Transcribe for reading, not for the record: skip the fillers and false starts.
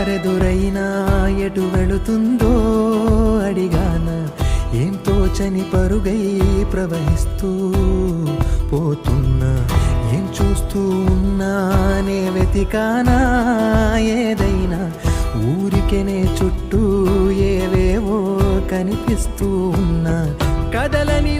దారెదురైనా ఎటు వెళుతుందో అడిగాన ఏం తోచని పరుగై ప్రవహిస్తూ పోతున్నా ఏం చూస్తూ ఉన్నానే వెతికానా ఏదైనా ఊరికెనే చుట్టూ ఏవేవో కనిపిస్తూ ఉన్నా కదలని